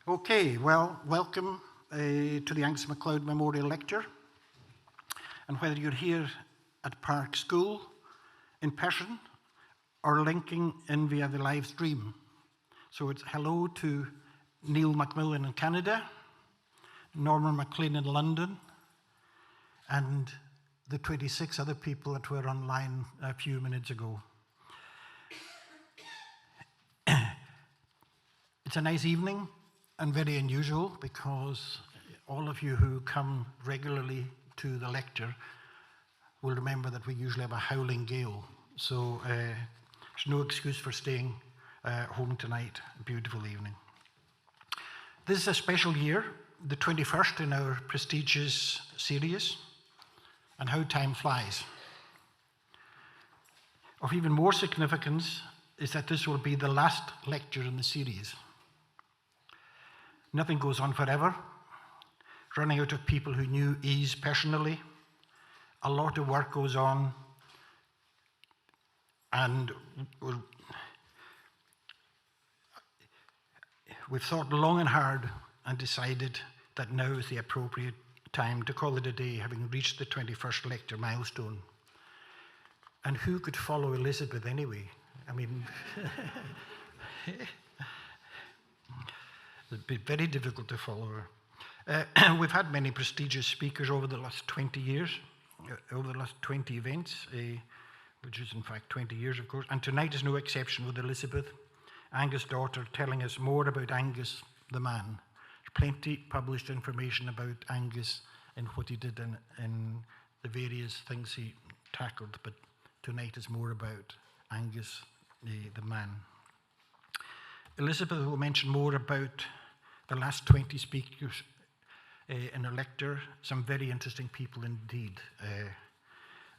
Okay, well, welcome to the Angus Macleod Memorial Lecture. And whether you're here at Park School in person or linking in via the live stream. So it's hello to Neil Macmillan in Canada, Norman MacLean in London, and the 26 other people that were online a few minutes ago. It's a nice evening and very unusual because all of you who come regularly to the lecture will remember that we usually have a howling gale. So there's no excuse for staying home tonight. A beautiful evening. This is a special year, the 21st in our prestigious series, and how time flies. Of even more significance is that this will be the last lecture in the series. Nothing goes on forever. Running out of people who knew Ease personally. A lot of work goes on, and we've thought long and hard and decided that now is the appropriate time to call it a day, having reached the 21st lecture milestone. And who could follow Elizabeth anyway? I mean, it'd be very difficult to follow her. We've had many prestigious speakers over the last 20 years, over the last 20 events, which is in fact 20 years, of course. And tonight is no exception with Elizabeth, Angus' daughter, telling us more about Angus, the man. There's plenty published information about Angus and what he did in the various things he tackled, but tonight is more about Angus, the man. Elizabeth will mention more about the last 20 speakers in her lecture, some very interesting people indeed,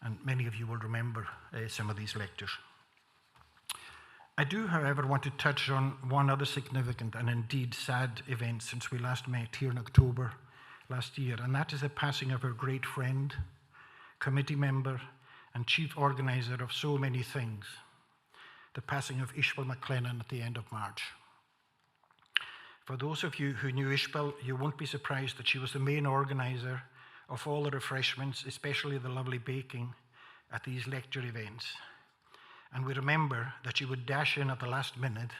and many of you will remember some of these lectures. I do, however, want to touch on one other significant and indeed sad event since we last met here in October last year, and that is the passing of our great friend, committee member, and chief organizer of so many things, the passing of Ishbel McLennan at the end of March. For those of you who knew Ishbel, you won't be surprised that she was the main organizer of all the refreshments, especially the lovely baking at these lecture events. And we remember that she would dash in at the last minute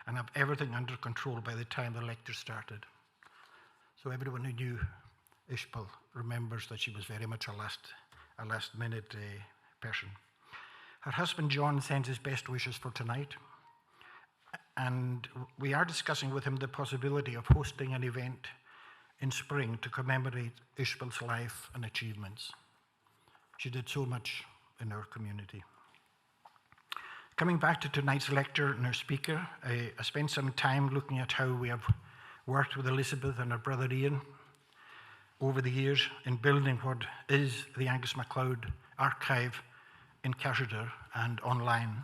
and have everything under control by the time the lecture started. So everyone who knew Ishbel remembers that she was very much a last minute person. Her husband John sends his best wishes for tonight. And we are discussing with him the possibility of hosting an event in spring to commemorate Ishbel's life and achievements. She did so much in our community. Coming back to tonight's lecture and our speaker, I spent some time looking at how we have worked with Elizabeth and her brother Ian over the years in building what is the Angus MacLeod archive in Cashiter and online.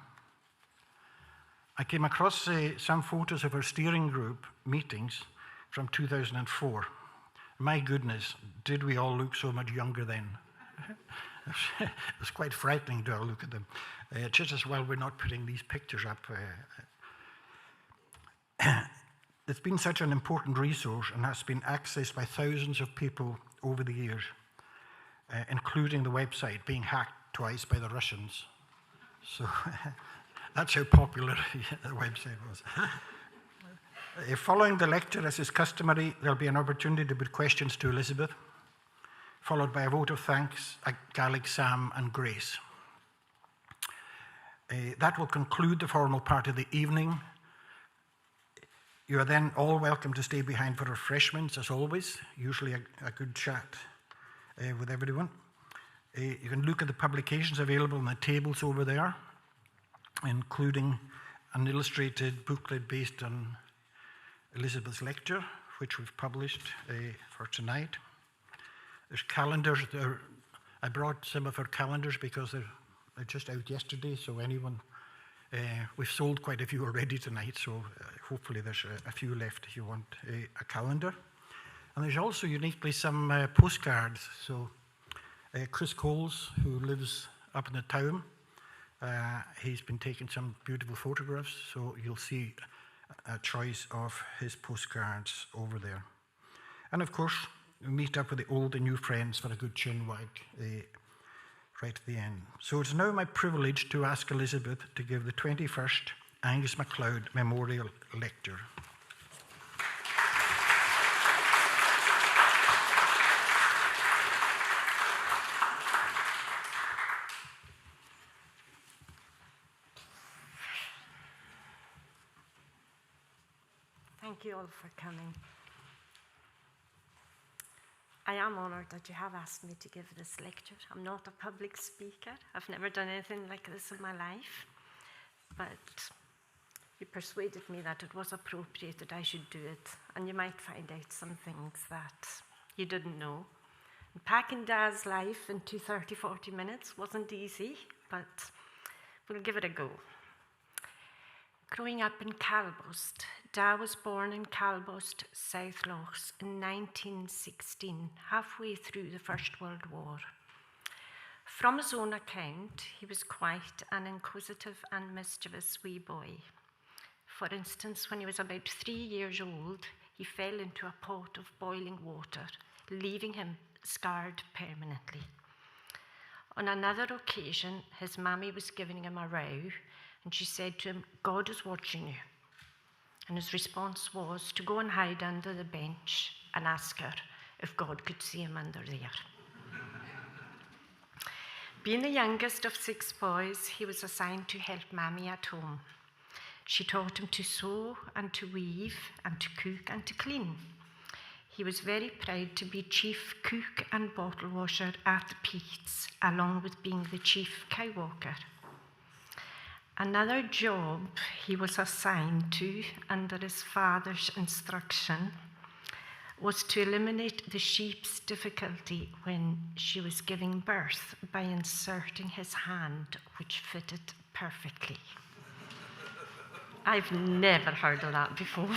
I came across some photos of our steering group meetings from 2004. My goodness, did we all look so much younger then? It was quite frightening to look at them. Just as well we're not putting these pictures up. It's been such an important resource and has been accessed by thousands of people over the years, including the website being hacked twice by the Russians. So that's how popular the website was. Following the lecture, as is customary, there'll be an opportunity to put questions to Elizabeth, followed by a vote of thanks at Gaelic Sam and Grace. That will conclude the formal part of the evening. You are then all welcome to stay behind for refreshments, as always, usually a good chat with everyone. You can look at the publications available on the tables over there, including an illustrated booklet based on Elizabeth's lecture, which we've published for tonight. There's calendars. I brought some of her calendars because they're just out yesterday, so anyone, we've sold quite a few already tonight, so hopefully there's a few left if you want a calendar. And there's also uniquely some postcards. So Chris Coles, who lives up in the town, he's been taking some beautiful photographs, so you'll see a choice of his postcards over there. And of course, we meet up with the old and new friends for a good chin wag right at the end. So it's now my privilege to ask Elizabeth to give the 21st Angus Macleod Memorial Lecture. Thank you all for coming. I am honoured that you have asked me to give this lecture. I'm not a public speaker. I've never done anything like this in my life. But you persuaded me that it was appropriate that I should do it. And you might find out some things that you didn't know. And packing Dad's life into 30, 40 minutes wasn't easy, but we'll give it a go. Growing up in Calbost, Dad was born in Calbost, South Lochs in 1916, halfway through the First World War. From his own account, he was quite an inquisitive and mischievous wee boy. For instance, when he was about 3 years old, he fell into a pot of boiling water, leaving him scarred permanently. On another occasion, his mammy was giving him a row, and she said to him, "God is watching you." And his response was to go and hide under the bench and ask her if God could see him under there. Being the youngest of 6 boys, he was assigned to help Mammy at home. She taught him to sew and to weave and to cook and to clean. He was very proud to be chief cook and bottle washer at the Peats, along with being the chief cow walker. Another job he was assigned to, under his father's instruction, was to eliminate the sheep's difficulty when she was giving birth by inserting his hand, which fitted perfectly. I've never heard of that before.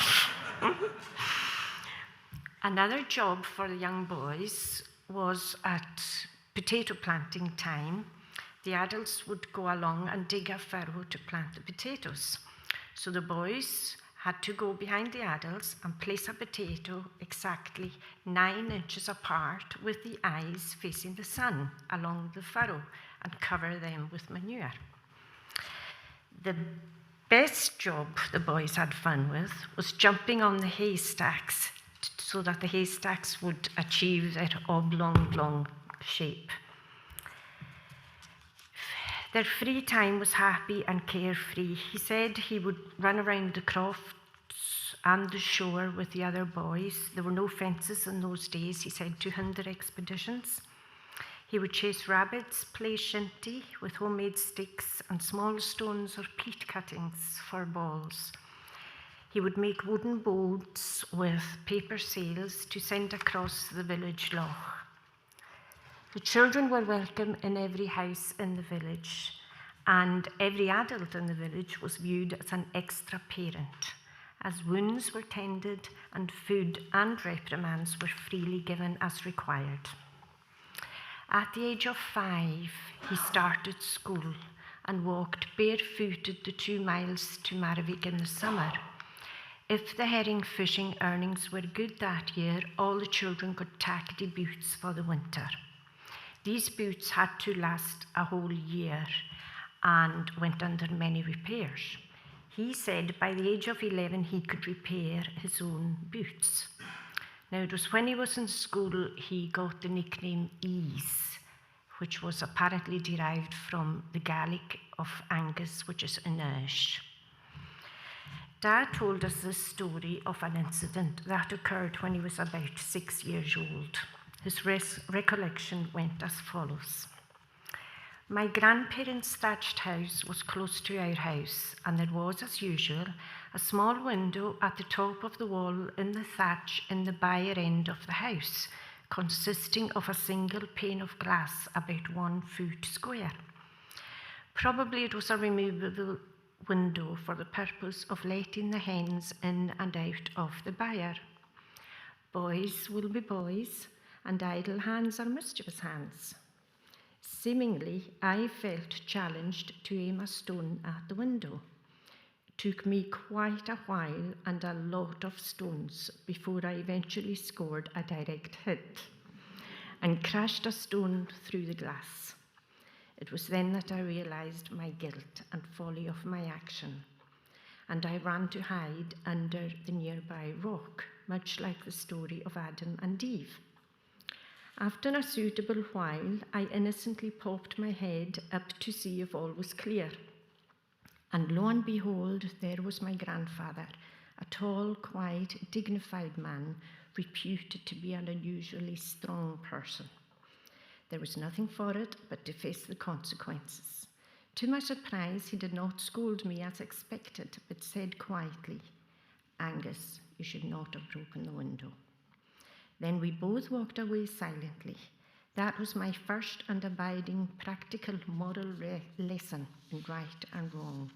Another job for the young boys was at potato planting time. The adults would go along and dig a furrow to plant the potatoes. So the boys had to go behind the adults and place a potato exactly 9 inches apart with the eyes facing the sun along the furrow and cover them with manure. The best job the boys had fun with was jumping on the haystacks so that the haystacks would achieve their oblong shape. Their free time was happy and carefree. He said he would run around the crofts and the shore with the other boys. There were no fences in those days. He said 200 expeditions. He would chase rabbits, play shinty with homemade sticks and small stones or peat cuttings for balls. He would make wooden boats with paper sails to send across the village loch. The children were welcome in every house in the village, and every adult in the village was viewed as an extra parent, as wounds were tended and food and reprimands were freely given as required. At the age of 5, he started school and walked barefooted the 2 miles to Marvik in the summer. If the herring fishing earnings were good that year, all the children got tackety boots for the winter. These boots had to last a whole year and went under many repairs. He said by the age of 11 he could repair his own boots. Now it was when he was in school he got the nickname Ease, which was apparently derived from the Gaelic of Angus, which is Inish. Dad told us this story of an incident that occurred when he was about 6 years old. His recollection went as follows. My grandparents' thatched house was close to our house, and there was, as usual, a small window at the top of the wall in the thatch in the byre end of the house, consisting of a single pane of glass about 1 foot square. Probably it was a removable window for the purpose of letting the hens in and out of the byre. Boys will be boys, and idle hands are mischievous hands. Seemingly, I felt challenged to aim a stone at the window. took me quite a while and a lot of stones before I eventually scored a direct hit and crashed a stone through the glass. It was then that I realised my guilt and folly of my action, and I ran to hide under the nearby rock, much like the story of Adam and Eve. After a suitable while, I innocently popped my head up to see if all was clear. And lo and behold, there was my grandfather, a tall, quiet, dignified man, reputed to be an unusually strong person. There was nothing for it but to face the consequences. To my surprise, he did not scold me as expected, but said quietly, "Angus, you should not have broken the window." Then we both walked away silently. That was my first and abiding practical moral lesson in right and wrong.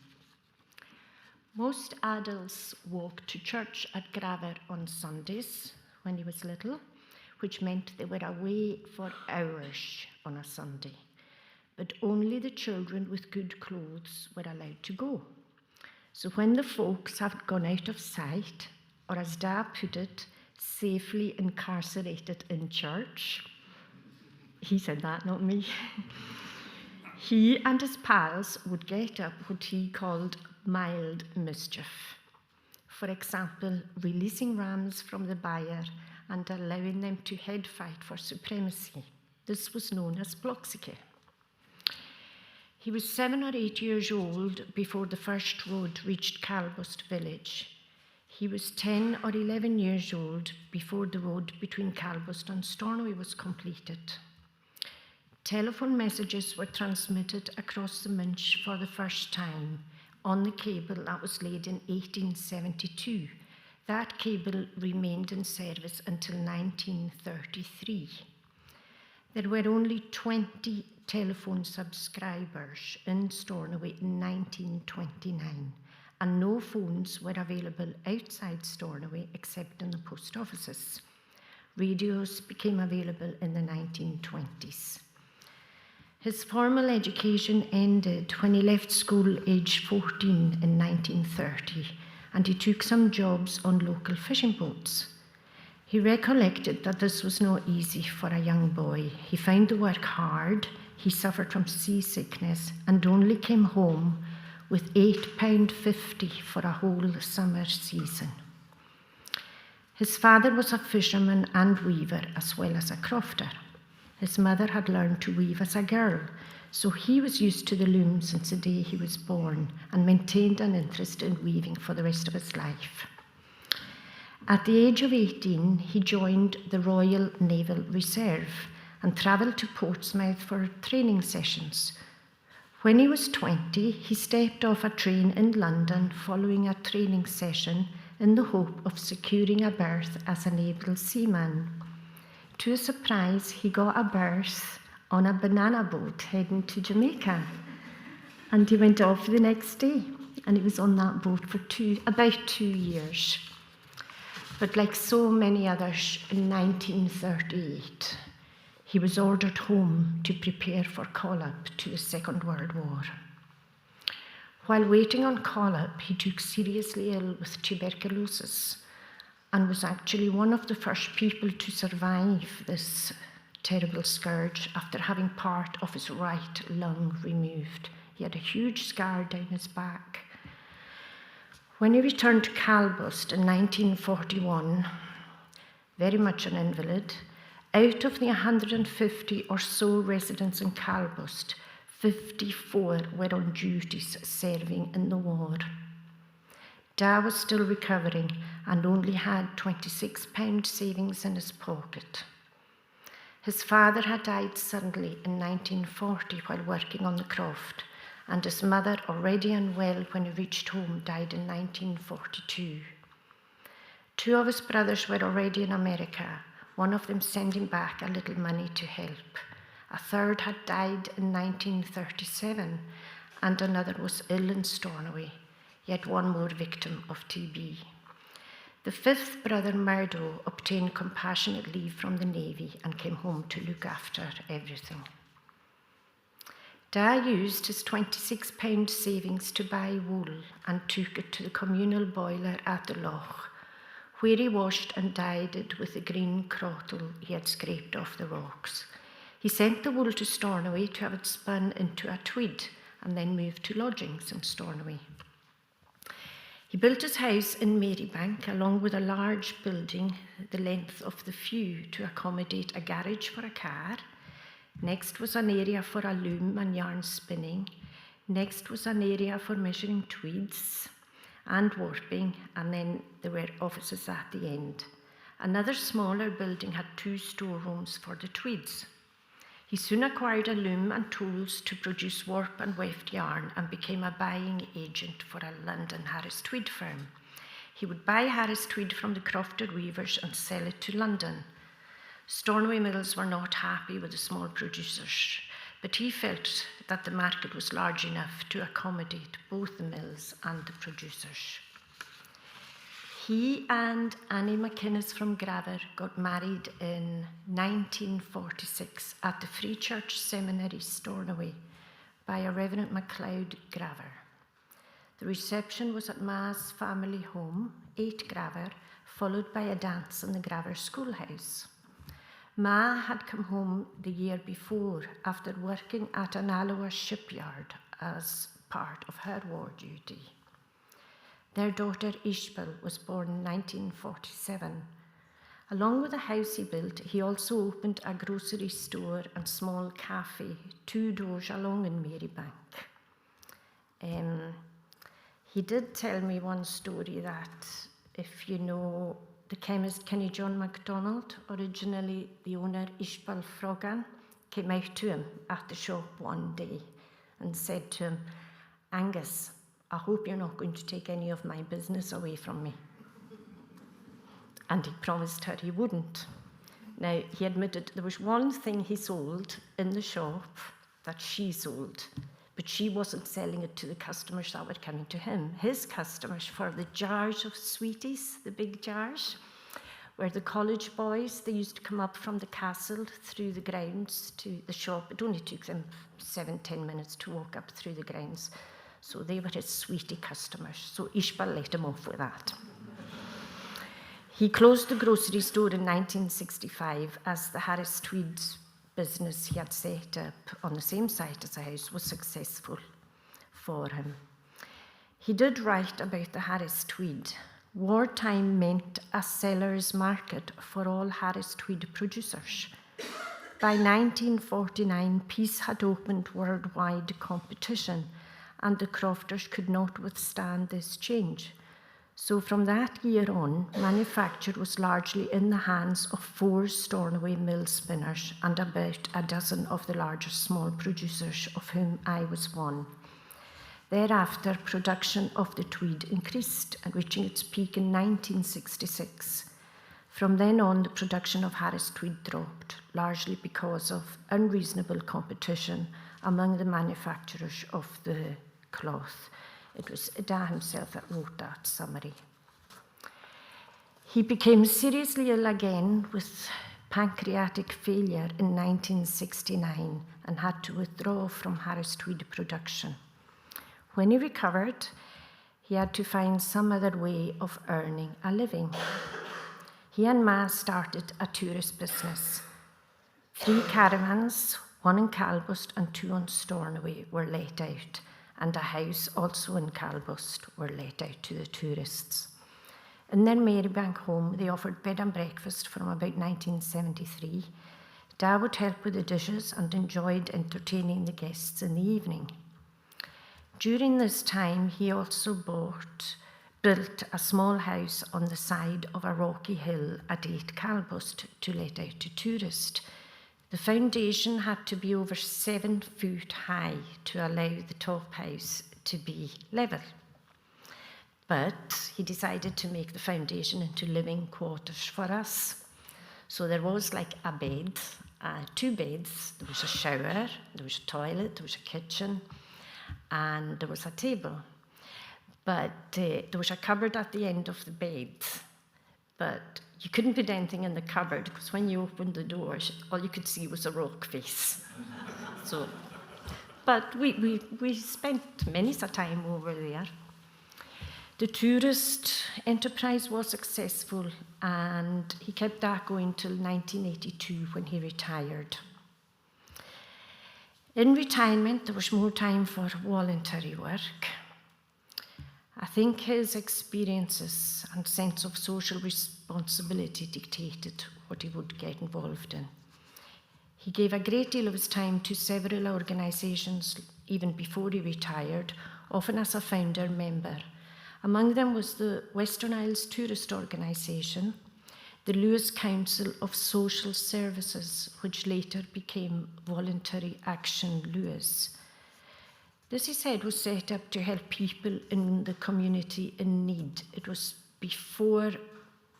Most adults walked to church at Graver on Sundays when he was little, which meant they were away for hours on a Sunday. But only the children with good clothes were allowed to go. So when the folks had gone out of sight, or as Dad put it, safely incarcerated in church, he said that, not me, he and his pals would get up what he called mild mischief. For example, releasing rams from the byre and allowing them to head fight for supremacy. This was known as Bloxike. He was 7 or 8 years old before the first road reached Calbust village. He was 10 or 11 years old before the road between Calbust and Stornoway was completed. Telephone messages were transmitted across the Minch for the first time on the cable that was laid in 1872. That cable remained in service until 1933. There were only 20 telephone subscribers in Stornoway in 1929, and no phones were available outside Stornoway except in the post offices. Radios became available in the 1920s. His formal education ended when he left school aged 14 in 1930, and he took some jobs on local fishing boats. He recollected that this was not easy for a young boy. He found the work hard, he suffered from seasickness, and only came home with £8.50 for a whole summer season. His father was a fisherman and weaver as well as a crofter. His mother had learned to weave as a girl, so he was used to the loom since the day he was born and maintained an interest in weaving for the rest of his life. At the age of 18, he joined the Royal Naval Reserve and travelled to Portsmouth for training sessions. When he was 20, he stepped off a train in London following a training session in the hope of securing a berth as a naval seaman. To his surprise, he got a berth on a banana boat heading to Jamaica, and he went off the next day, and he was on that boat for about 2 years. But like so many others in 1938, he was ordered home to prepare for call-up to the Second World War. While waiting on call-up, he took seriously ill with tuberculosis and was actually one of the first people to survive this terrible scourge after having part of his right lung removed. He had a huge scar down his back. When he returned to Calbust in 1941, very much an invalid, out of the 150 or so residents in Calbust, 54 were on duties serving in the war. Da was still recovering and only had £26 savings in his pocket. His father had died suddenly in 1940 while working on the croft, and his mother, already unwell when he reached home, died in 1942. 2 of his brothers were already in America, one of them sending back a little money to help. A third had died in 1937, and another was ill in Stornoway, yet one more victim of TB. The 5th brother, Murdo, obtained compassionate leave from the Navy and came home to look after everything. Da used his £26 savings to buy wool and took it to the communal boiler at the loch, where he washed and dyed it with the green crottle he had scraped off the rocks. He sent the wool to Stornoway to have it spun into a tweed and then moved to lodgings in Stornoway. He built his house in Marybank along with a large building the length of the Few to accommodate a garage for a car. Next was an area for a loom and yarn spinning. Next was an area for measuring tweeds and warping, and then there were offices at the end. Another smaller building had 2 storerooms for the tweeds. He soon acquired a loom and tools to produce warp and weft yarn and became a buying agent for a London Harris Tweed firm. He would buy Harris Tweed from the crofted weavers and sell it to London. Stornoway mills were not happy with the small producers, but he felt that the market was large enough to accommodate both the mills and the producers. He and Annie McInnes from Graver got married in 1946 at the Free Church Seminary, Stornoway, by a Reverend Macleod Graver. The reception was at Ma's family home, 8 Graver, followed by a dance in the Graver schoolhouse. Ma had come home the year before after working at an Alloa shipyard as part of her war duty. Their daughter Ishbel was born in 1947. Along with the house he built, he also opened a grocery store and small cafe 2 doors along in Marybank. He did tell me one story that, if you know the chemist Kenny John MacDonald, originally the owner Ishbel Froggan, came out to him at the shop one day and said to him, "Angus, I hope you're not going to take any of my business away from me." And he promised her he wouldn't. Now, he admitted there was one thing he sold in the shop that she sold, but she wasn't selling it to the customers that were coming to him. His customers, for the jars of sweeties, the big jars, where the college boys, they used to come up from the castle through the grounds to the shop. It only took them 7-10 minutes to walk up through the grounds. So they were his sweetie customers. So Ishbel let him off with that. He closed the grocery store in 1965 as the Harris Tweed business he had set up on the same site as the house was successful for him. He did write about the Harris Tweed. Wartime meant a seller's market for all Harris Tweed producers. By 1949, peace had opened worldwide competition, and the crofters could not withstand this change. So from that year on, manufacture was largely in the hands of 4 Stornoway mill spinners and about a dozen of the larger small producers, of whom I was one. Thereafter, production of the tweed increased, reaching its peak in 1966. From then on, the production of Harris Tweed dropped, largely because of unreasonable competition among the manufacturers of the cloth. It was Da himself that wrote that summary. He became seriously ill again with pancreatic failure in 1969 and had to withdraw from Harris Tweed production. When he recovered, he had to find some other way of earning a living. He and Ma started a tourist business. 3 caravans, 1 in Calbust and 2 on Stornoway, were let out, and a house also in Calbust were let out to the tourists. In their Marybank home, they offered bed and breakfast from about 1973. Da would help with the dishes and enjoyed entertaining the guests in the evening. During this time, he also built a small house on the side of a rocky hill at 8 Calbust to let out to tourists. The foundation had to be over 7 foot high to allow the top house to be level. But he decided to make the foundation into living quarters for us. So there was like a bed, 2 beds, there was a shower, there was a toilet, there was a kitchen, and there was a table. But there was a cupboard at the end of the bed. But you couldn't put anything in the cupboard because when you opened the doors, all you could see was a rock face. but we spent many a time over there. The tourist enterprise was successful, and he kept that going till 1982 when he retired. In retirement, there was more time for voluntary work. I think his experiences and sense of social responsibility dictated what he would get involved in. He gave a great deal of his time to several organisations even before he retired, often as a founder member. Among them was the Western Isles Tourist Organisation, the Lewis Council of Social Services, which later became Voluntary Action Lewis. This, he said, was set up to help people in the community in need. It was before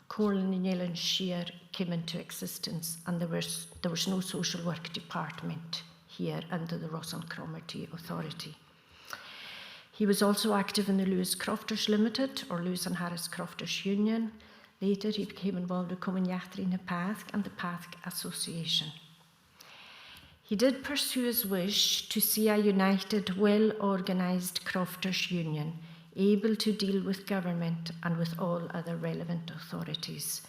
Colonel and Shear came into existence, and there was no social work department here under the Ross and Cromarty Authority. He was also active in the Lewis Crofters Limited, or Lewis and Harris Crofters Union. Later, he became involved with Comunyachtri na Pathg and the Pathg Association. He did pursue his wish to see a united, well-organised Crofters Union, able to deal with government and with all other relevant authorities.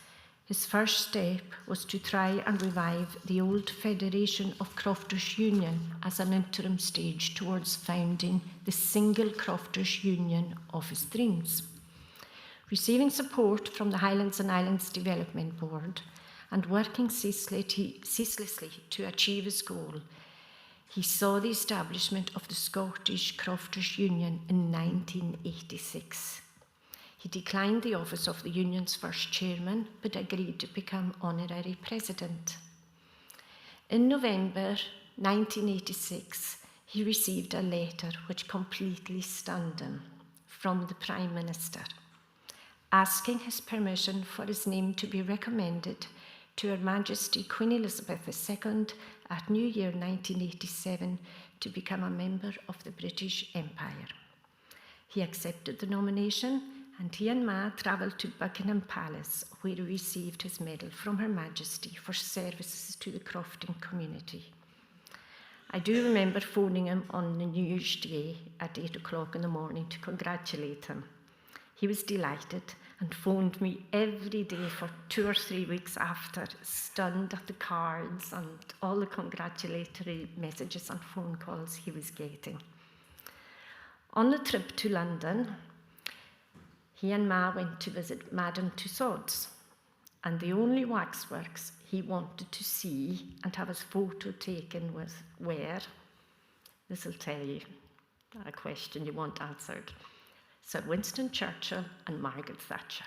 His first step was to try and revive the old Federation of Crofters Union as an interim stage towards founding the single Crofters Union of his dreams. Receiving support from the Highlands and Islands Development Board and working ceaselessly to achieve his goal, he saw the establishment of the Scottish Crofters Union in 1986. He declined the office of the union's first chairman, but agreed to become honorary president. In November 1986, he received a letter which completely stunned him from the Prime Minister, asking his permission for his name to be recommended to Her Majesty Queen Elizabeth II at New Year 1987 to become a member of the British Empire. He accepted the nomination, and he and Ma travelled to Buckingham Palace, where he received his medal from Her Majesty for services to the crofting community. I do remember phoning him on the New Year's Day at 8 o'clock in the morning to congratulate him. He was delighted and phoned me every day for 2 or 3 weeks after, stunned at the cards and all the congratulatory messages and phone calls he was getting. On the trip to London, he and Ma went to visit Madame Tussauds, and the only waxworks he wanted to see and have his photo taken with were, this will tell you a question you want answered, Sir Winston Churchill and Margaret Thatcher.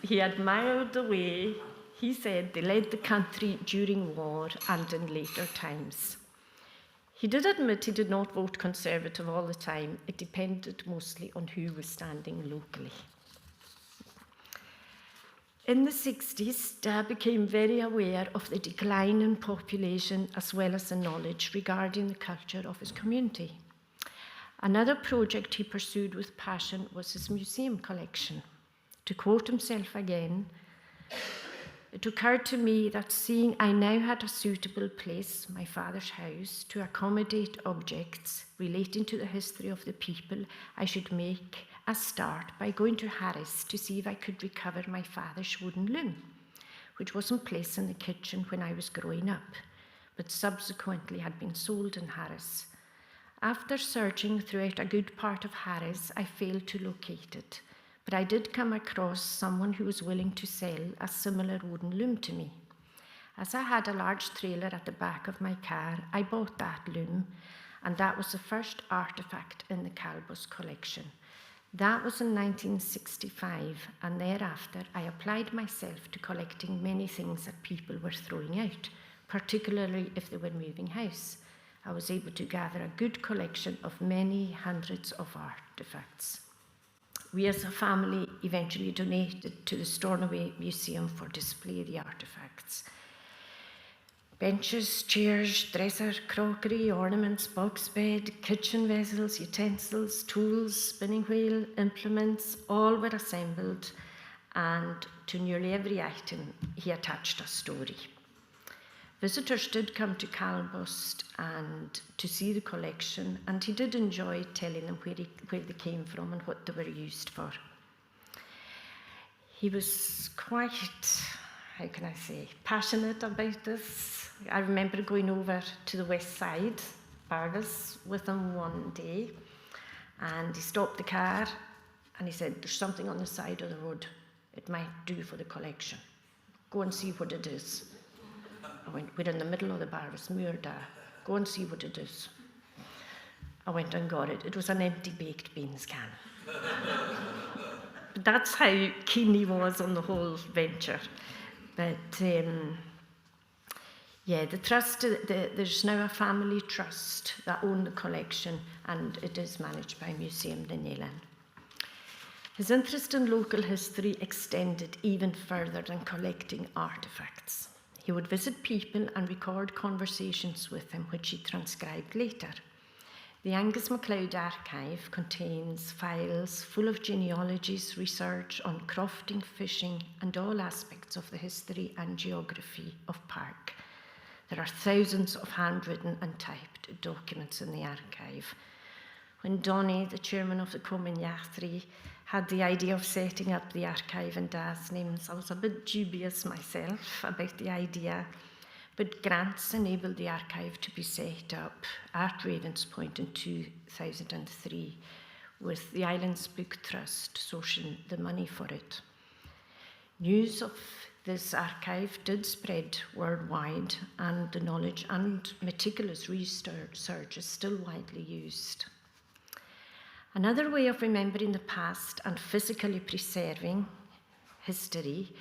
He admired the way, he said, they led the country during war and in later times. He did admit he did not vote Conservative all the time. It depended mostly on who was standing locally. In the 60s, Dad became very aware of the decline in population as well as the knowledge regarding the culture of his community. Another project he pursued with passion was his museum collection. To quote himself again, it occurred to me that seeing I now had a suitable place, my father's house, to accommodate objects relating to the history of the people, I should make a start by going to Harris to see if I could recover my father's wooden loom, which was in place in the kitchen when I was growing up, but subsequently had been sold in Harris. After searching throughout a good part of Harris, I failed to locate it, but I did come across someone who was willing to sell a similar wooden loom to me. As I had a large trailer at the back of my car, I bought that loom, and that was the first artefact in the Calbus collection. That was in 1965, and thereafter I applied myself to collecting many things that people were throwing out, particularly if they were moving house. I was able to gather a good collection of many hundreds of artefacts. We as a family eventually donated to the Stornoway Museum for display of the artefacts. Benches, chairs, dresser, crockery, ornaments, box bed, kitchen vessels, utensils, tools, spinning wheel, implements, all were assembled, and to nearly every item he attached a story. Visitors did come to Calbust and to see the collection, and he did enjoy telling them where they came from and what they were used for. He was quite, how can I say, passionate about this. I remember going over to the west side, Bardas, with him one day, and he stopped the car and he said, "There's something on the side of the road. It might do for the collection. Go and see what it is." I went, "We're in the middle of the Bardas, Muirda. Go and see what it is." I went and got it. It was an empty baked beans can. But that's how keen he was on the whole venture. But yeah, the trust, there's now a family trust that own the collection, and it is managed by Museum Danielen. His interest in local history extended even further than collecting artefacts. He would visit people and record conversations with them, which he transcribed later. The Angus Macleod archive contains files full of genealogies, research on crofting, fishing, and all aspects of the history and geography of Park. There are thousands of handwritten and typed documents in the archive. When Donny, the chairman of the Common Yachtri, had the idea of setting up the archive in Dasnims, I was a bit dubious myself about the idea, but grants enabled the archive to be set up at Ravenspoint in 2003, with the Islands Book Trust sourcing the money for it. News of this archive did spread worldwide, and the knowledge and meticulous research is still widely used. Another way of remembering the past and physically preserving history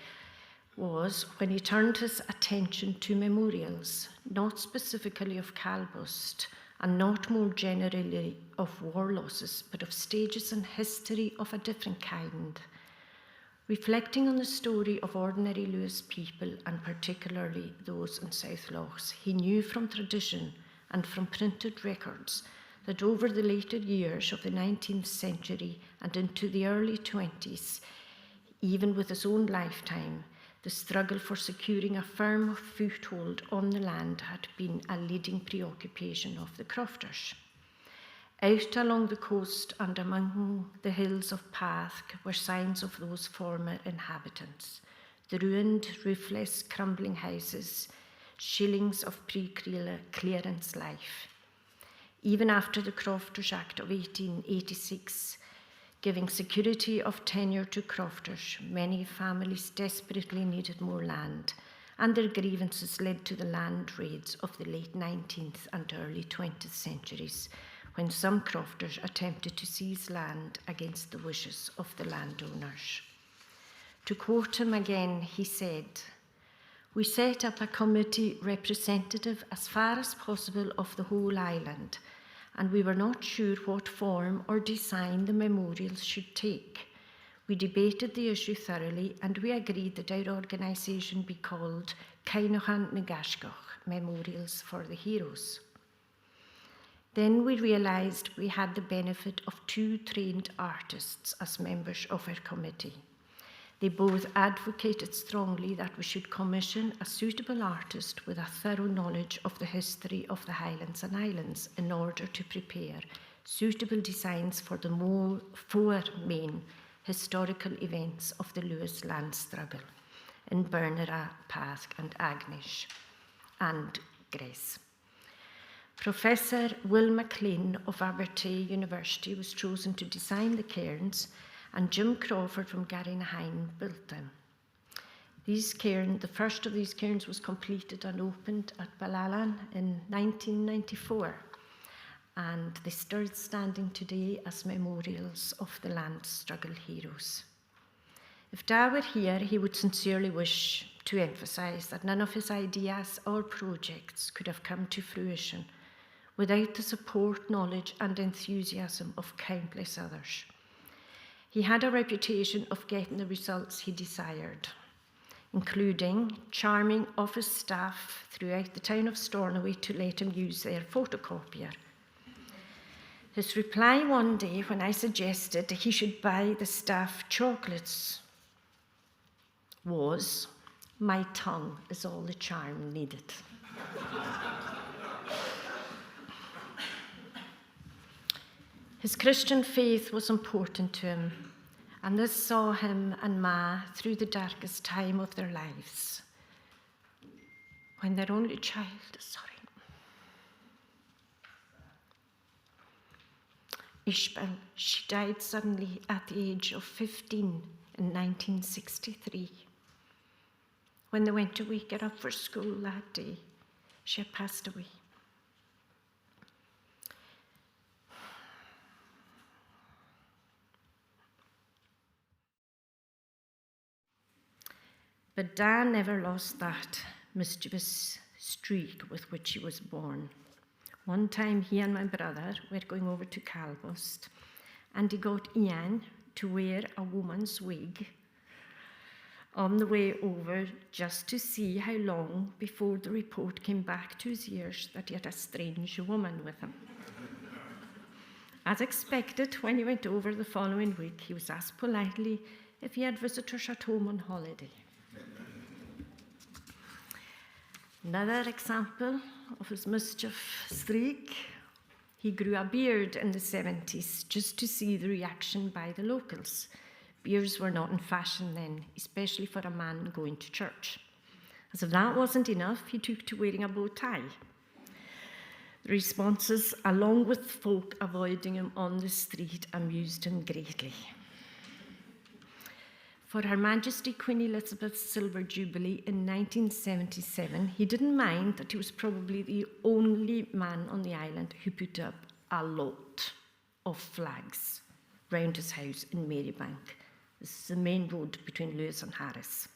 was when he turned his attention to memorials, not specifically of Calbust, and not more generally of war losses, but of stages in history of a different kind. Reflecting on the story of ordinary Lewis people, and particularly those in South Lochs, he knew from tradition and from printed records that over the later years of the 19th century and into the early 20s, even with his own lifetime, the struggle for securing a firm foothold on the land had been a leading preoccupation of the crofters. Out along the coast and among the hills of Pathk were signs of those former inhabitants, the ruined, roofless, crumbling houses, shillings of pre-clearance life. Even after the Crofters Act of 1886, giving security of tenure to crofters, many families desperately needed more land, and their grievances led to the land raids of the late 19th and early 20th centuries, when some crofters attempted to seize land against the wishes of the landowners. To quote him again, he said, "We set up a committee representative as far as possible of the whole island, and we were not sure what form or design the memorials should take. We debated the issue thoroughly, and we agreed that our organisation be called Cainochan na Gaiscoch, Memorials for the Heroes. Then we realised we had the benefit of 2 trained artists as members of our committee. They both advocated strongly that we should commission a suitable artist with a thorough knowledge of the history of the Highlands and Islands in order to prepare suitable designs for the 4 main historical events of the Lewis land struggle in Bernera, Pathk and Agnish and Grace. Professor Will McLean of Abertay University was chosen to design the cairns, and Jim Crawford from Garrynahein built them. The first of these cairns was completed and opened at Ballalan in 1994, and they still standing today as memorials of the land struggle heroes. If Da were here, he would sincerely wish to emphasise that none of his ideas or projects could have come to fruition without the support, knowledge and enthusiasm of countless others. He had a reputation of getting the results he desired, including charming office staff throughout the town of Stornoway to let him use their photocopier. His reply one day when I suggested he should buy the staff chocolates was, "My tongue is all the charm needed." His Christian faith was important to him, and this saw him and Ma through the darkest time of their lives, when their only child, Ishbel, she died suddenly at the age of 15 in 1963. When they went to wake her up for school that day, she had passed away. But Dan never lost that mischievous streak with which he was born. One time he and my brother were going over to Calbust, and he got Ian to wear a woman's wig on the way over, just to see how long before the report came back to his ears that he had a strange woman with him. As expected, when he went over the following week, he was asked politely if he had visitors at home on holiday. Another example of his mischief streak, he grew a beard in the 70s just to see the reaction by the locals. Beards were not in fashion then, especially for a man going to church. As if that wasn't enough, he took to wearing a bow tie. The responses, along with folk avoiding him on the street, amused him greatly. For Her Majesty Queen Elizabeth's Silver Jubilee in 1977, he didn't mind that he was probably the only man on the island who put up a lot of flags round his house in Marybank. This is the main road between Lewis and Harris.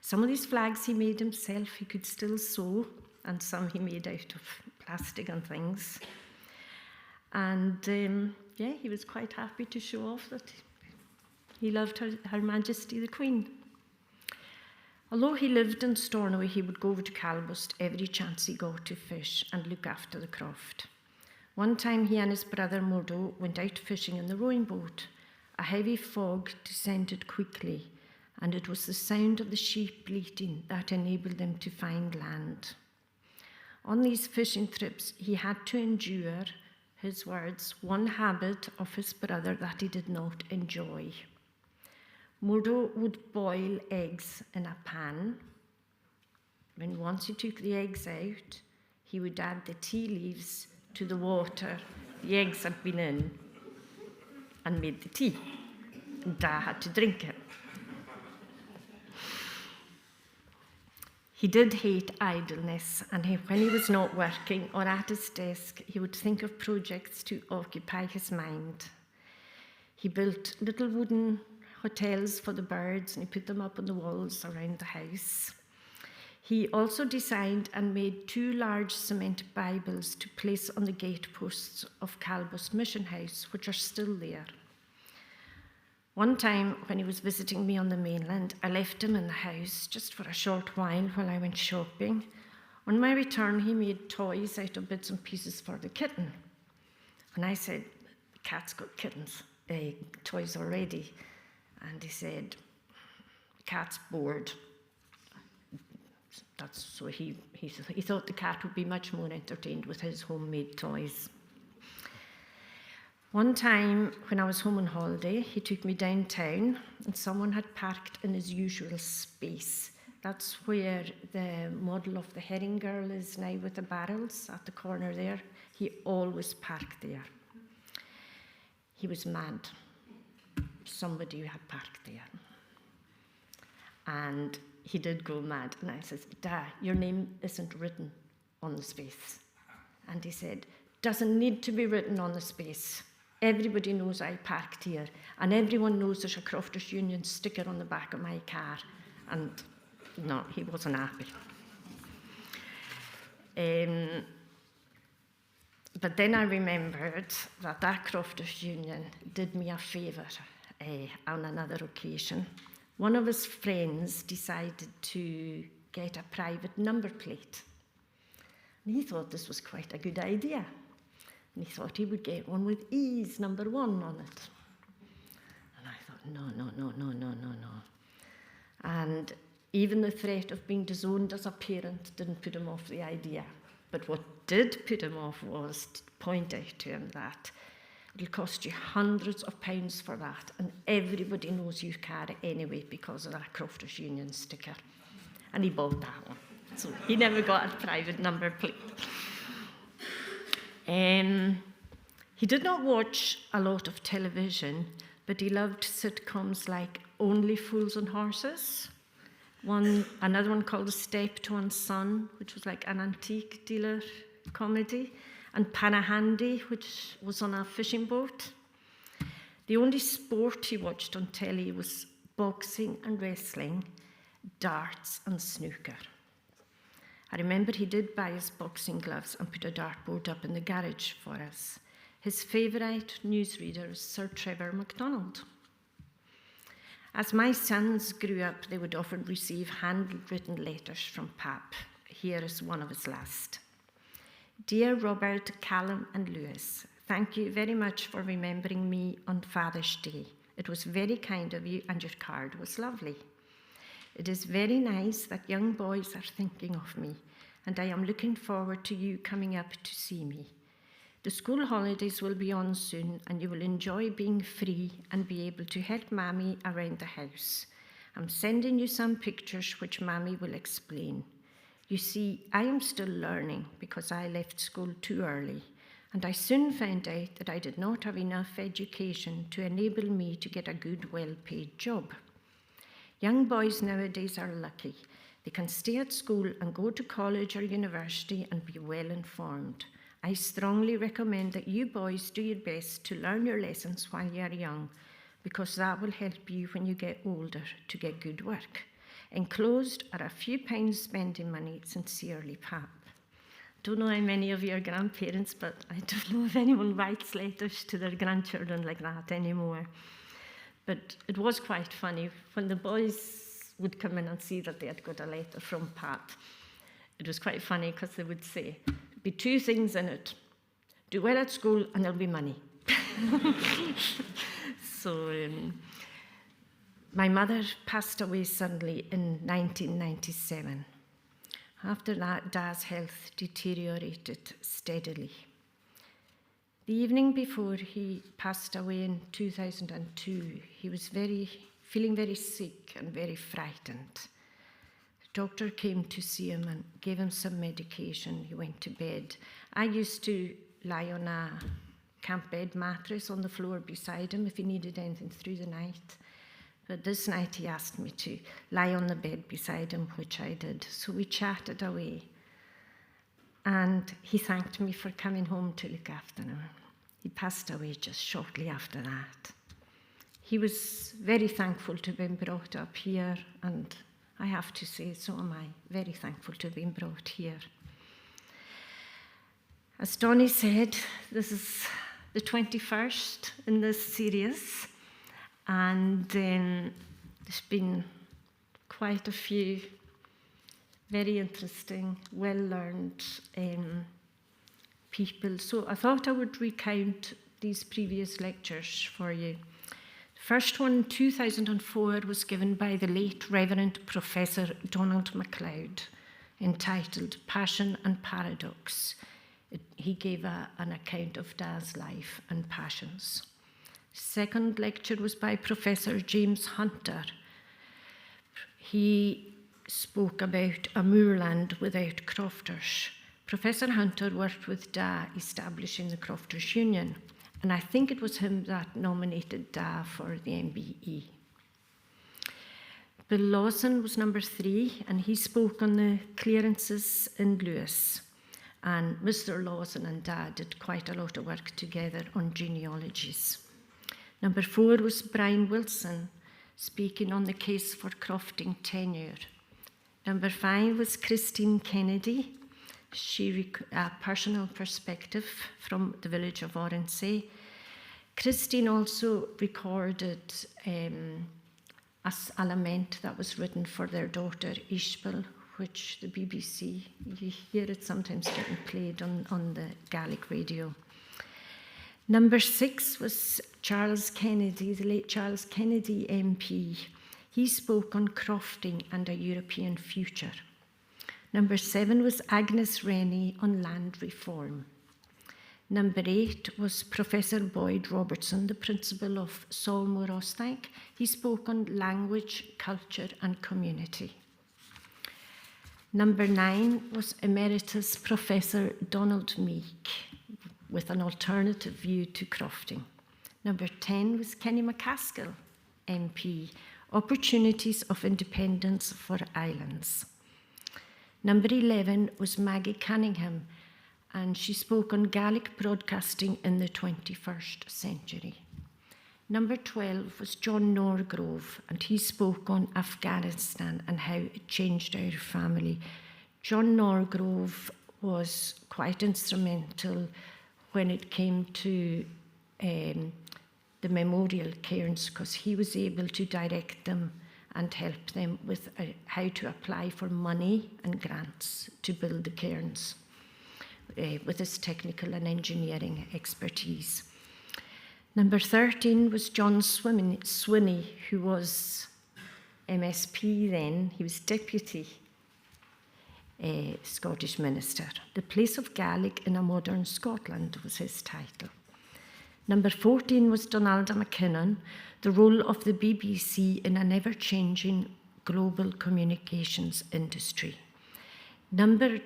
Some of these flags he made himself, he could still sew, and some he made out of plastic and things. And he was quite happy to show off that he loved Her Majesty the Queen. Although he lived in Stornoway, he would go over to Calbust every chance he got to fish and look after the croft. One time he and his brother Murdo went out fishing in the rowing boat. A heavy fog descended quickly, and it was the sound of the sheep bleating that enabled them to find land. On these fishing trips, he had to endure, his words, one habit of his brother that he did not enjoy. Murdo would boil eggs in a pan. When once he took the eggs out, he would add the tea leaves to the water the eggs had been in and made the tea. And Da had to drink it. He did hate idleness, and when he was not working or at his desk, he would think of projects to occupy his mind. He built little wooden hotels for the birds, and he put them up on the walls around the house. He also designed and made 2 large cement Bibles to place on the gateposts of Calbust Mission House, which are still there. One time, when he was visiting me on the mainland, I left him in the house just for a short while I went shopping. On my return, he made toys out of bits and pieces for the kitten. And I said, "The cat's got toys already." And he said, "The cat's bored." So he thought the cat would be much more entertained with his homemade toys. One time, when I was home on holiday, he took me downtown, and someone had parked in his usual space. That's where the model of the herring girl is now with the barrels at the corner there. He always parked there. He was mad. Somebody had parked there. And he did go mad. And I said, "Da, your name isn't written on the space." And he said, "Doesn't need to be written on the space. Everybody knows I parked here, and everyone knows there's a Crofters Union sticker on the back of my car." And no, he wasn't happy. But then I remembered that Crofters Union did me a favour on another occasion. One of his friends decided to get a private number plate. And he thought this was quite a good idea. And he thought he would get one with E's number 1 on it. And I thought, no. And Even the threat of being disowned as a parent didn't put him off the idea. But what did put him off was to point out to him that it'll cost you hundreds of pounds for that, and everybody knows you carry anyway because of that Crofters Union sticker. And he bought that one. So he never got a private number plate. He did not watch a lot of television, but he loved sitcoms like Only Fools and Horses. Another one called A Step to One's Son, which was like an antique dealer comedy, and Panahandy, which was on a fishing boat. The only sport he watched on telly was boxing and wrestling, darts and snooker. I remember he did buy us boxing gloves and put a dartboard up in the garage for us. His favourite newsreader was Sir Trevor MacDonald. As my sons grew up, they would often receive handwritten letters from Pap. Here is one of his last. Dear Robert, Callum and Lewis, thank you very much for remembering me on Father's Day. It was very kind of you and your card was lovely. It is very nice that young boys are thinking of me, and I am looking forward to you coming up to see me. The school holidays will be on soon, and you will enjoy being free and be able to help Mammy around the house. I'm sending you some pictures which Mammy will explain. You see, I am still learning because I left school too early, and I soon found out that I did not have enough education to enable me to get a good, well-paid job. Young boys nowadays are lucky. They can stay at school and go to college or university and be well informed. I strongly recommend that you boys do your best to learn your lessons while you are young, because that will help you when you get older to get good work. Enclosed are a few pounds spending money. Sincerely, Pap. Don't know how many of you are grandparents, but I don't know if anyone writes letters to their grandchildren like that anymore. But it was quite funny when the boys would come in and see that they had got a letter from Pap. It was quite funny because they would say, be two things in it. Do well at school and there'll be money. So my mother passed away suddenly in 1997. After that, Dad's health deteriorated steadily. The evening before he passed away in 2002, he was feeling very sick and very frightened. The doctor came to see him and gave him some medication. He went to bed. I used to lie on a camp bed mattress on the floor beside him if he needed anything through the night. But this night he asked me to lie on the bed beside him, which I did. So we chatted away. And he thanked me for coming home to look after him. He passed away just shortly after that. He was very thankful to have been brought up here, and I have to say, so am I, very thankful to have been brought here. As Donnie said, this is the 21st in this series, and there's been quite a few very interesting, well-learned people. So I thought I would recount these previous lectures for you. The first one in 2004 was given by the late Reverend Professor Donald Macleod, entitled Passion and Paradox. He gave an account of Dad's life and passions. Second lecture was by Professor James Hunter. He spoke about a moorland without crofters. Professor Hunter worked with Da establishing the Crofters Union, and I think it was him that nominated Da for the MBE. Bill Lawson was number 3, and he spoke on the clearances in Lewis. And Mr. Lawson and Da did quite a lot of work together on genealogies. Number 4 was Brian Wilson, speaking on the case for crofting tenure. Number 5 was Christine Kennedy. She a personal perspective from the village of Oronsay. Christine also recorded a lament that was written for their daughter Ishbel, which the BBC, you hear it sometimes getting played on the Gaelic radio. Number 6 was Charles Kennedy, the late Charles Kennedy MP. He spoke on crofting and a European future. Number 7 was Agnes Rennie on land reform. Number 8 was Professor Boyd Robertson, the principal of Solmo Rostank. He spoke on language, culture and community. Number 9 was Emeritus Professor Donald Meek, with an alternative view to crofting. Number 10 was Kenny McCaskill, MP, Opportunities of Independence for Islands. Number 11 was Maggie Cunningham, and she spoke on Gaelic broadcasting in the 21st century. Number 12 was John Norgrove, and he spoke on Afghanistan and how it changed our family. John Norgrove was quite instrumental when it came to the memorial cairns, because he was able to direct them and help them with how to apply for money and grants to build the cairns with his technical and engineering expertise. Number 13 was John Swinney, who was MSP then. He was Deputy Scottish Minister. The Place of Gaelic in a Modern Scotland was his title. Number 14 was Donalda McKinnon, the role of the BBC in an ever-changing global communications industry. Number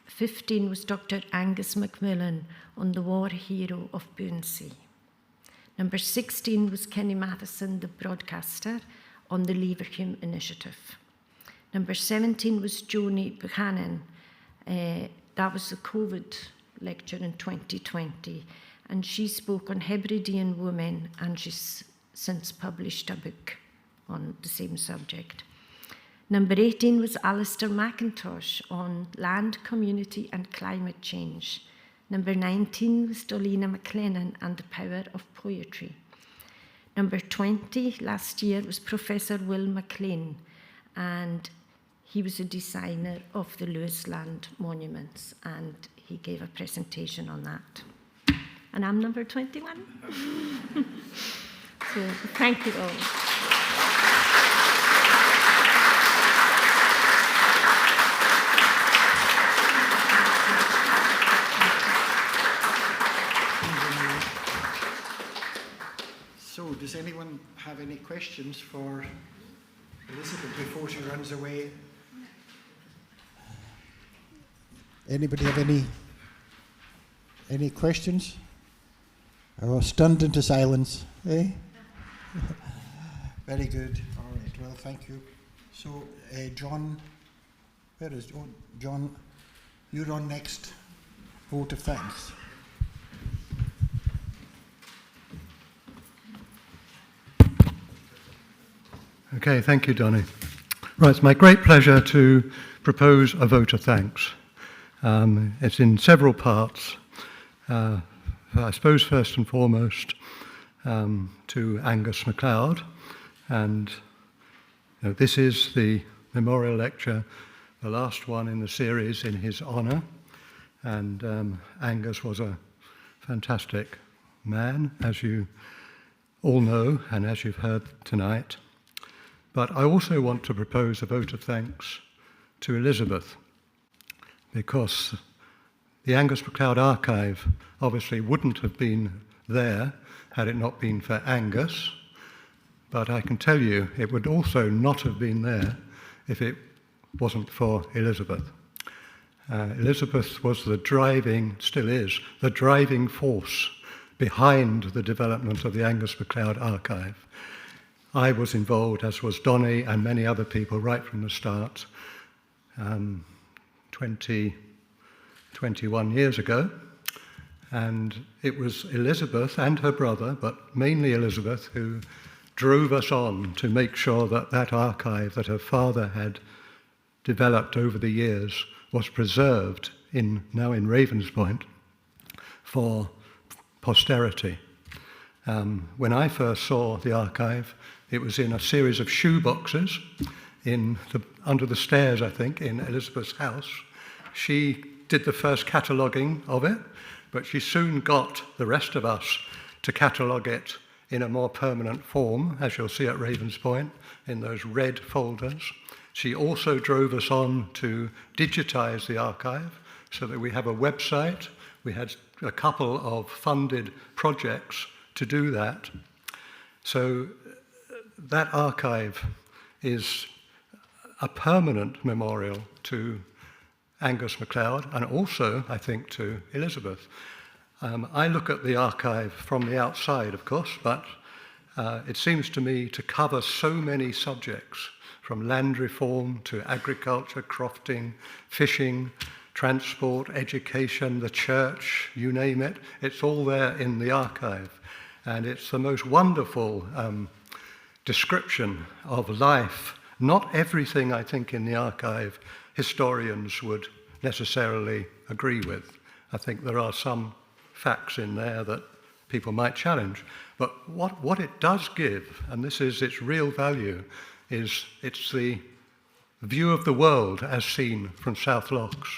15 was Dr. Angus Macmillan on the war hero of Boonsey. Number 16 was Kenny Matheson, the broadcaster, on the Leverhulme Initiative. Number 17 was Joni Buchanan. That was the COVID lecture in 2020. And she spoke on Hebridean women, and she's since published a book on the same subject. Number 18 was Alistair McIntosh on land, community and climate change. Number 19 was Dolina McLennan and the power of poetry. Number 20 last year was Professor Will McLean, and he was a designer of the Lewis Land monuments, and he gave a presentation on that. And I'm number 21. So thank you all. So does anyone have any questions for Elizabeth before she runs away? Anybody have any questions? Oh, stunned into silence, eh? Very good. All right, well, thank you. So, John, where is John? John, you're on next. Vote of thanks. Okay, thank you, Donny. Right, it's my great pleasure to propose a vote of thanks. It's in several parts. I suppose first and foremost to Angus Macleod, and this is the memorial lecture, the last one in the series in his honour, and Angus was a fantastic man, as you all know and as you've heard tonight. But I also want to propose a vote of thanks to Elizabeth, because the Angus Macleod archive obviously wouldn't have been there had it not been for Angus, but I can tell you it would also not have been there if it wasn't for Elizabeth. Elizabeth was still is, the driving force behind the development of the Angus Macleod archive. I was involved, as was Donny and many other people, right from the start, 21 years ago, and it was Elizabeth and her brother, but mainly Elizabeth, who drove us on to make sure that that archive that her father had developed over the years was preserved now in Ravenspoint for posterity. When I first saw the archive, it was in a series of shoe boxes under the stairs, I think, in Elizabeth's house. She did the first cataloguing of it, but she soon got the rest of us to catalogue it in a more permanent form, as you'll see at Ravenspoint, in those red folders. She also drove us on to digitize the archive so that we have a website. We had a couple of funded projects to do that. So that archive is a permanent memorial to Angus MacLeod and also, I think, to Elizabeth. I look at the archive from the outside, of course, but it seems to me to cover so many subjects, from land reform to agriculture, crofting, fishing, transport, education, the church, you name it. It's all there in the archive. And it's the most wonderful description of life. Not everything, I think, in the archive historians would necessarily agree with. I think there are some facts in there that people might challenge. But what it does give, and this is its real value, is it's the view of the world as seen from South Locks.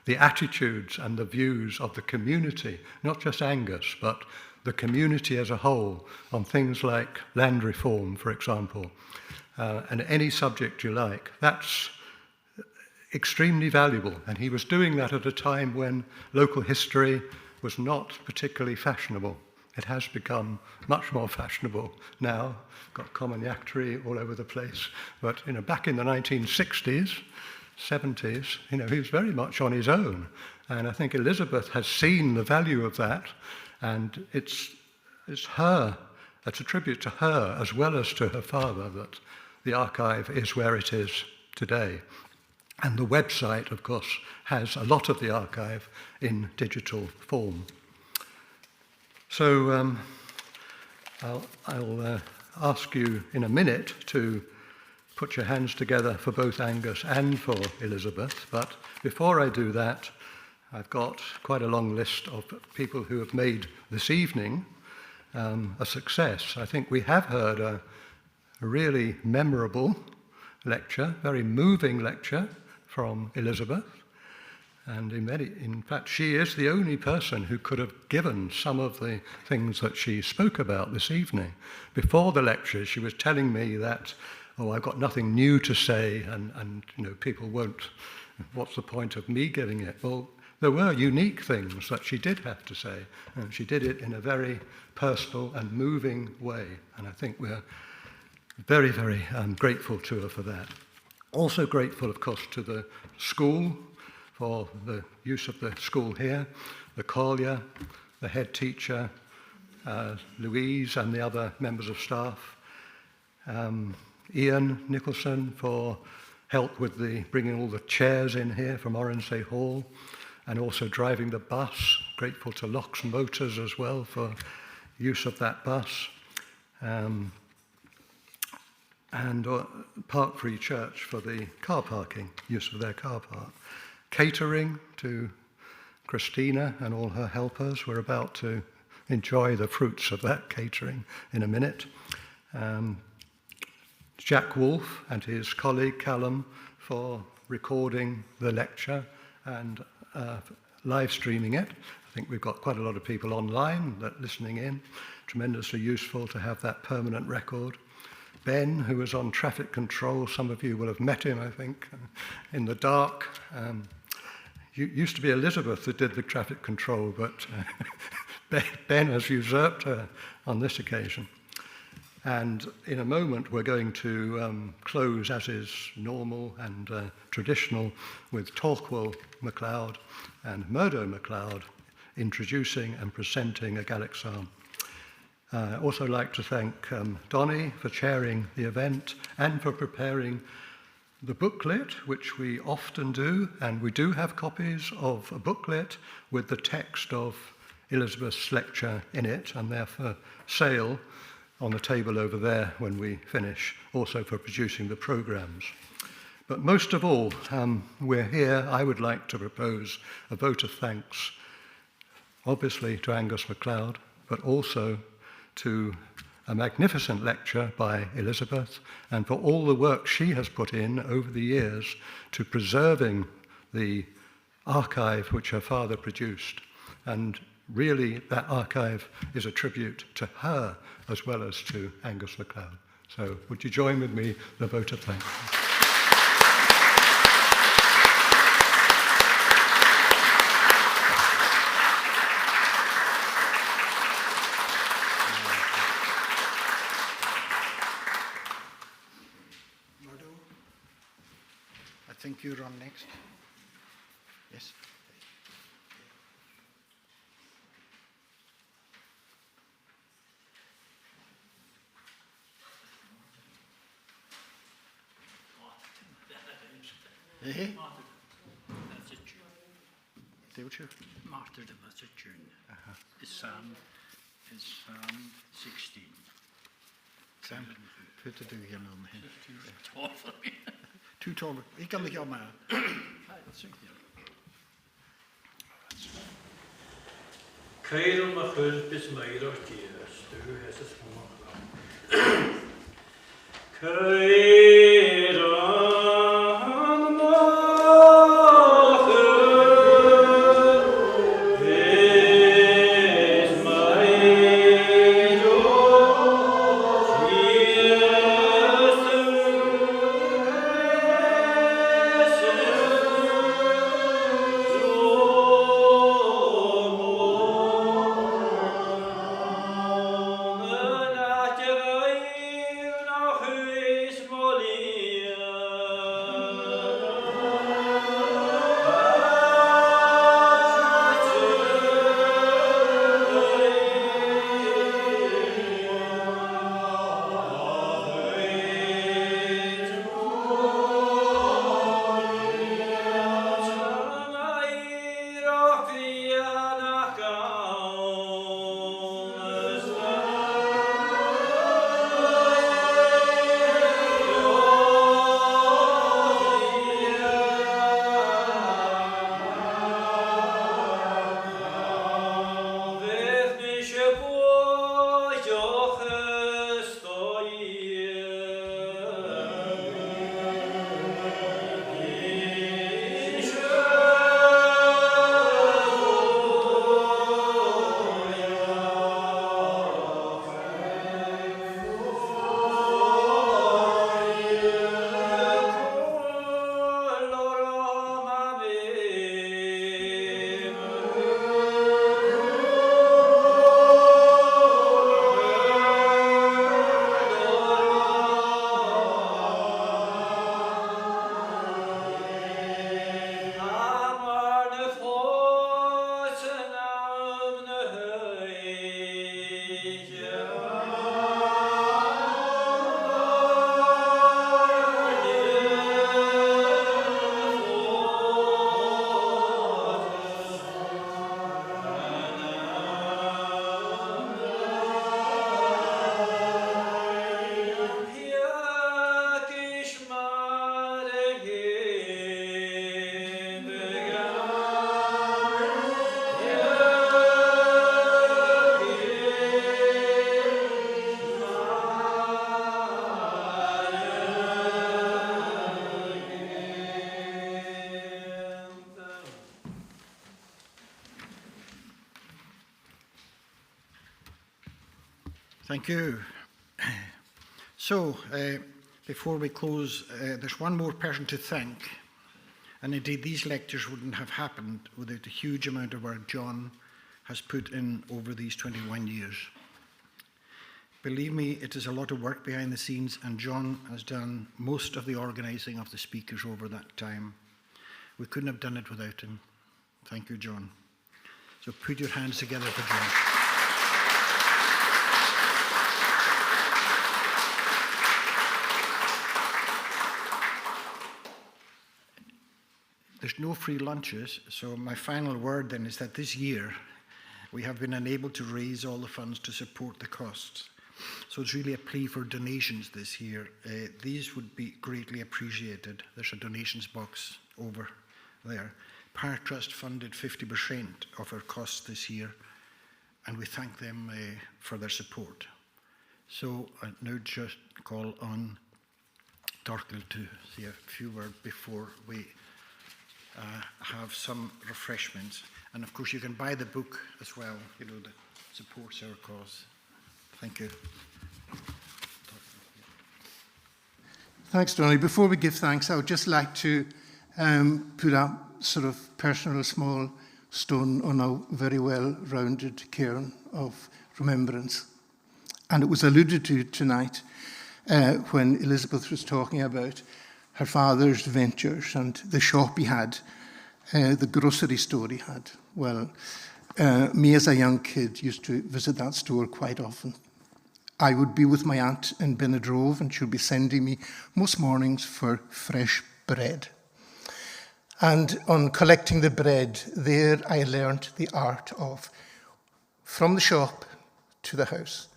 The attitudes and the views of the community, not just Angus, but the community as a whole, on things like land reform, for example, and any subject you like. That's extremely valuable. And he was doing that at a time when local history was not particularly fashionable. It has become much more fashionable now. Got communiactory all over the place. But back in the 1960s, 70s, he was very much on his own. And I think Elizabeth has seen the value of that. And it's a tribute to her as well as to her father that the archive is where it is today. And the website, of course, has a lot of the archive in digital form. So I'll ask you in a minute to put your hands together for both Angus and for Elizabeth. But before I do that, I've got quite a long list of people who have made this evening a success. I think we have heard a really memorable lecture, very moving lecture from Elizabeth. And in fact, she is the only person who could have given some of the things that she spoke about this evening. Before the lecture, she was telling me that, I've got nothing new to say, and people won't, what's the point of me giving it? Well, there were unique things that she did have to say, and she did it in a very personal and moving way. And I think we're very, very grateful to her for that. Also grateful, of course, to the school for the use of the school here, the collier, the head teacher, Louise and the other members of staff, Ian Nicholson for help with bringing all the chairs in here from Oronsay Hall, and also driving the bus. Grateful to Locks Motors as well for use of that bus. And Park Free Church for the car parking, use of their car park. Catering to Christina and all her helpers. We're about to enjoy the fruits of that catering in a minute. Jack Wolfe and his colleague Callum for recording the lecture and live streaming it. I think we've got quite a lot of people online that listening in. Tremendously useful to have that permanent record. Ben, who was on traffic control, some of you will have met him, I think, in the dark. Used to be Elizabeth that did the traffic control, but Ben has usurped her on this occasion. And in a moment, we're going to close, as is normal and traditional, with Torquil MacLeod and Murdo MacLeod introducing and presenting a Gaelic psalm. I'd also like to thank Donny for chairing the event and for preparing the booklet, which we often do, and we do have copies of a booklet with the text of Elizabeth's lecture in it, and they're for sale on the table over there when we finish, also for producing the programs. But most of all, we're here, I would like to propose a vote of thanks, obviously to Angus MacLeod, but also to a magnificent lecture by Elizabeth, and for all the work she has put in over the years to preserving the archive which her father produced, and really that archive is a tribute to her as well as to Angus Macleod. So would you join with me in a vote of thanks? I think you're on next. Yes. That's a tune. Martyrdom, that's a tune. It's Psalm 16. Sam, put the do again on him. Tall for me. Too tall. He kan det jammer. Cael ma chwyd bys mair o'r dias, dwi hesys mwyn. Cael Thank you. So, before we close, there's one more person to thank. And indeed, these lectures wouldn't have happened without the huge amount of work John has put in over these 21 years. Believe me, it is a lot of work behind the scenes, and John has done most of the organising of the speakers over that time. We couldn't have done it without him. Thank you, John. So put your hands together for John. There's no free lunches, so my final word then is that this year we have been unable to raise all the funds to support the costs. So it's really a plea for donations this year. These would be greatly appreciated. There's a donations box over there. Power Trust funded 50% of our costs this year, and we thank them for their support. So I now just call on Torkel to say a few words before we have some refreshments. And of course, you can buy the book as well, that supports our cause. Thank you. Thanks, Donny. Before we give thanks, I would just like to put a sort of personal small stone on a very well-rounded cairn of remembrance. And it was alluded to tonight when Elizabeth was talking about her father's ventures and the shop he had, the grocery store he had. Well, me as a young kid used to visit that store quite often. I would be with my aunt in Benidrove, and she would be sending me most mornings for fresh bread. And on collecting the bread, there I learnt the art of, from the shop to the house,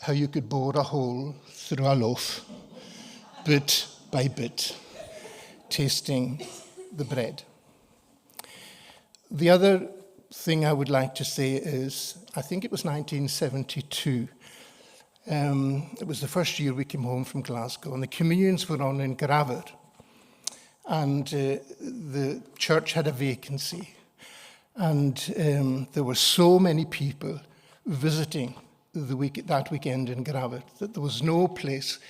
how you could bore a hole through a loaf, bit by bit, tasting the bread. The other thing I would like to say is, I think it was 1972. It was the first year we came home from Glasgow, and the communions were on in Gravert. And the church had a vacancy. And there were so many people visiting that weekend in Gravert that there was no place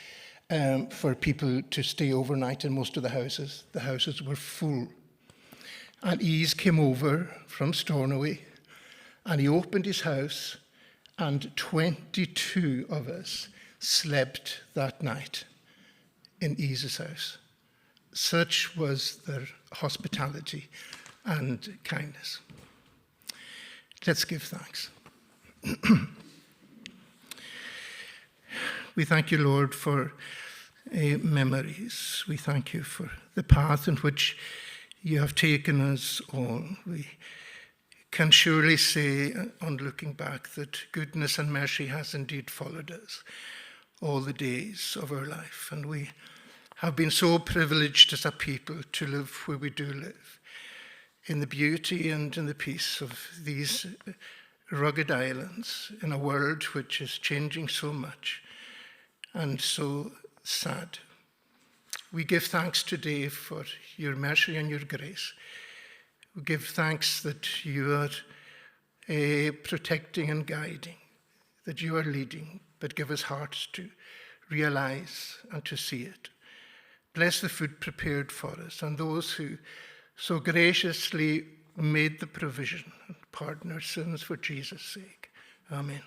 for people to stay overnight in most of the houses. The houses were full. And Ease came over from Stornoway, and he opened his house, and 22 of us slept that night in Ease's house. Such was their hospitality and kindness. Let's give thanks. We thank you, Lord, for memories. We thank you for the path in which you have taken us all. We can surely say, on looking back, that goodness and mercy has indeed followed us all the days of our life. And we have been so privileged as a people to live where we do live, in the beauty and in the peace of these rugged islands, in a world which is changing so much and so sad. We give thanks today for your mercy and your grace. We give thanks that you are protecting and guiding, that you are leading, but give us hearts to realize and to see it. Bless the food prepared for us and those who so graciously made the provision and pardon our sins for Jesus' sake. Amen.